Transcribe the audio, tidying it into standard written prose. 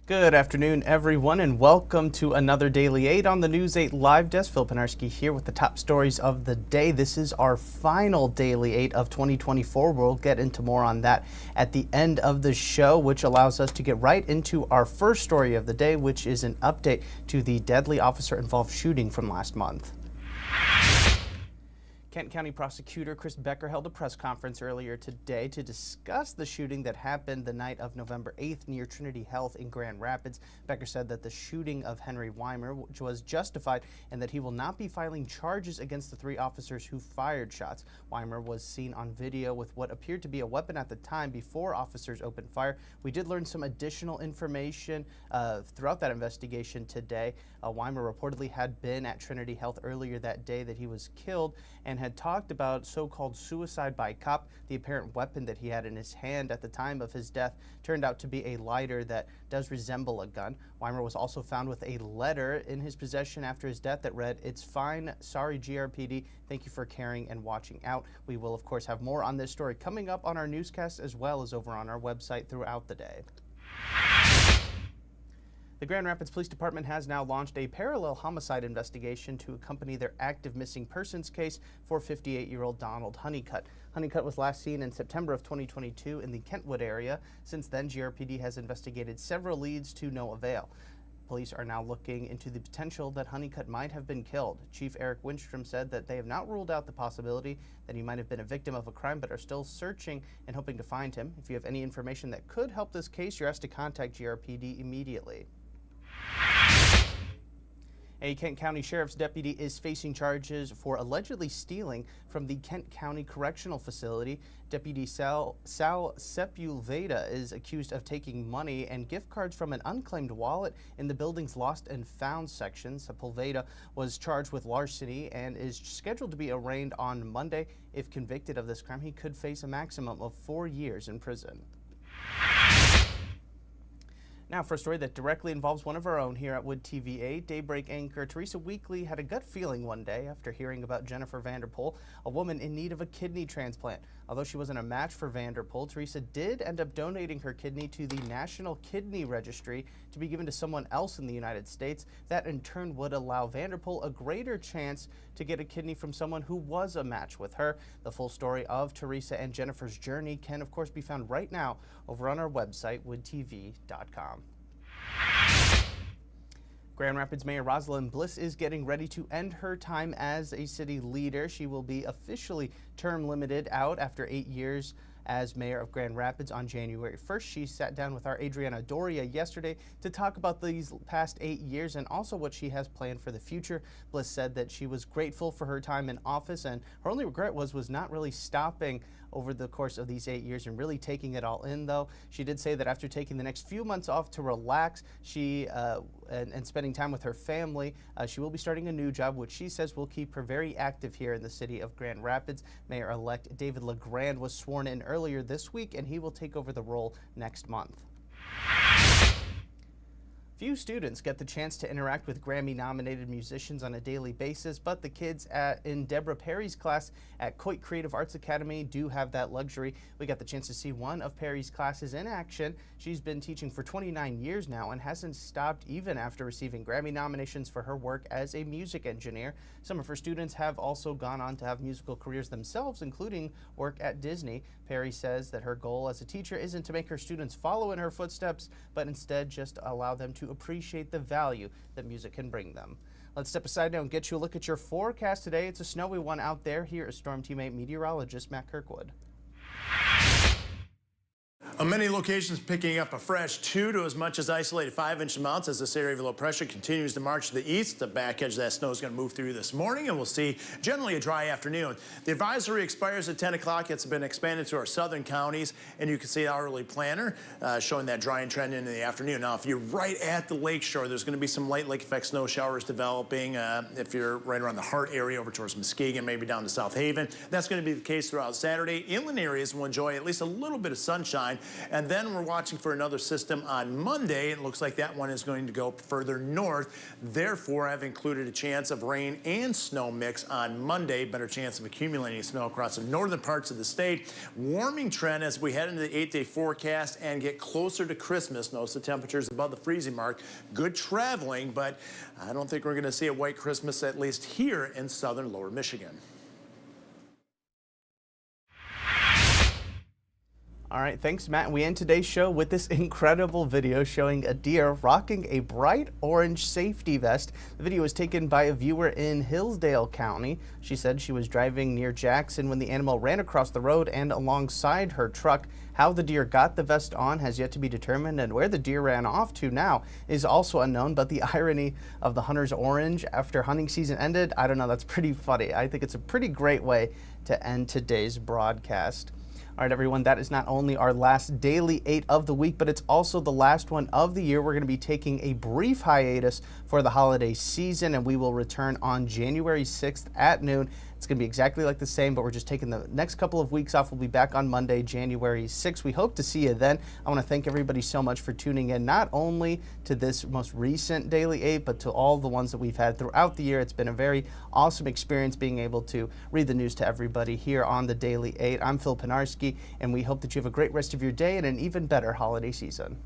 Good afternoon, everyone, and welcome to another Daily 8 on the News 8 Live Desk. Phil Penarski here with the top stories of the day. This is our final Daily 8 of 2024. We'll get into more on that at the end of the show, which allows us to get right into our first story of the day, which is an update to the deadly officer-involved shooting from last month. Kent County Prosecutor Chris Becker held a press conference earlier today to discuss the shooting that happened the night of November 8th near Trinity Health in Grand Rapids. Becker said that the shooting of Henry Weimer was justified and that he will not be filing charges against the three officers who fired shots. Weimer was seen on video with what appeared to be a weapon at the time before officers opened fire. We did learn some additional information throughout that investigation today. Weimer reportedly had been at Trinity Health earlier that day that he was killed and had talked about so-called suicide by cop. The apparent weapon that he had in his hand at the time of his death turned out to be a lighter that does resemble a gun. Weimer was also found with a letter in his possession after his death that read, "It's fine, sorry GRPD, thank you for caring and watching out." We will of course have more on this story coming up on our newscast as well as over on our website throughout the day. The Grand Rapids Police Department has now launched a parallel homicide investigation to accompany their active missing persons case for 58-year-old Donald Honeycutt. Honeycutt was last seen in September of 2022 in the Kentwood area. Since then, GRPD has investigated several leads to no avail. Police are now looking into the potential that Honeycutt might have been killed. Chief Eric Winstrom said that they have not ruled out the possibility that he might have been a victim of a crime, but are still searching and hoping to find him. If you have any information that could help this case, you're asked to contact GRPD immediately. A Kent County Sheriff's deputy is facing charges for allegedly stealing from the Kent County Correctional Facility. Deputy Sal Sepulveda is accused of taking money and gift cards from an unclaimed wallet in the building's lost and found section. Sepulveda was charged with larceny and is scheduled to be arraigned on Monday. If convicted of this crime, he could face a maximum of 4 years in prison. Now for a story that directly involves one of our own here at Wood TV8, Daybreak anchor Teresa Weekly had a gut feeling one day after hearing about Jennifer Vanderpool, a woman in need of a kidney transplant. Although she wasn't a match for Vanderpool, Teresa did end up donating her kidney to the National Kidney Registry to be given to someone else in the United States. That in turn would allow Vanderpool a greater chance to get a kidney from someone who was a match with her. The full story of Teresa and Jennifer's journey can of course be found right now over on our website, woodtv.com. Grand Rapids Mayor Rosalind Bliss is getting ready to end her time as a city leader. She will be officially term limited out after 8 years as mayor of Grand Rapids on January 1st. She sat down with our Adriana Doria yesterday to talk about these past 8 years and also what she has planned for the future. Bliss said that she was grateful for her time in office, and her only regret was not really stopping over the course of these 8 years and really taking it all in, though. She did say that after taking the next few months off to relax, and spending time with her family, she will be starting a new job, which she says will keep her very active here in the city of Grand Rapids. Mayor-elect David LeGrand was sworn in earlier this week, and he will take over the role next month. Few students get the chance to interact with Grammy-nominated musicians on a daily basis, but the kids in Deborah Perry's class at Coit Creative Arts Academy do have that luxury. We got the chance to see one of Perry's classes in action. She's been teaching for 29 years now and hasn't stopped even after receiving Grammy nominations for her work as a music engineer. Some of her students have also gone on to have musical careers themselves, including work at Disney. Perry says that her goal as a teacher isn't to make her students follow in her footsteps, but instead just allow them to appreciate the value that music can bring them. Let's step aside now and get you a look at your forecast today. It's a snowy one out there. Here is Storm Team 8 meteorologist Matt Kirkwood. Many locations picking up a fresh 2 to as much as isolated 5-inch amounts as this area of low pressure continues to march to the east. The back edge of that snow is going to move through this morning, and we'll see generally a dry afternoon. The advisory expires at 10 o'clock. It's been expanded to our southern counties, and you can see the hourly planner showing that drying trend into the afternoon. Now, if you're right at the lake shore, there's going to be some light lake effect snow showers developing. If you're right around the Hart area over towards Muskegon, maybe down to South Haven, that's going to be the case throughout Saturday. Inland areas will enjoy at least a little bit of sunshine. And then we're watching for another system on Monday. It looks like that one is going to go further north. Therefore, I've included a chance of rain and snow mix on Monday. Better chance of accumulating snow across the northern parts of the state. Warming trend as we head into the 8-day forecast and get closer to Christmas. Notice the temperatures above the freezing mark. Good traveling, but I don't think we're going to see a white Christmas, at least here in southern lower Michigan. All right, thanks, Matt. We end today's show with this incredible video showing a deer rocking a bright orange safety vest. The video was taken by a viewer in Hillsdale County. She said she was driving near Jackson when the animal ran across the road and alongside her truck. How the deer got the vest on has yet to be determined, and where the deer ran off to now is also unknown. But the irony of the hunter's orange after hunting season ended, I don't know, that's pretty funny. I think it's a pretty great way to end today's broadcast. All right, everyone, that is not only our last Daily 8 of the week, but it's also the last one of the year. We're going to be taking a brief hiatus for the holiday season, and we will return on January 6th at noon. It's going to be exactly like the same, but we're just taking the next couple of weeks off. We'll be back on Monday, January 6th. We hope to see you then. I want to thank everybody so much for tuning in, not only to this most recent Daily 8, but to all the ones that we've had throughout the year. It's been a very awesome experience being able to read the news to everybody here on the Daily 8. I'm Phil Pinarski, and we hope that you have a great rest of your day and an even better holiday season.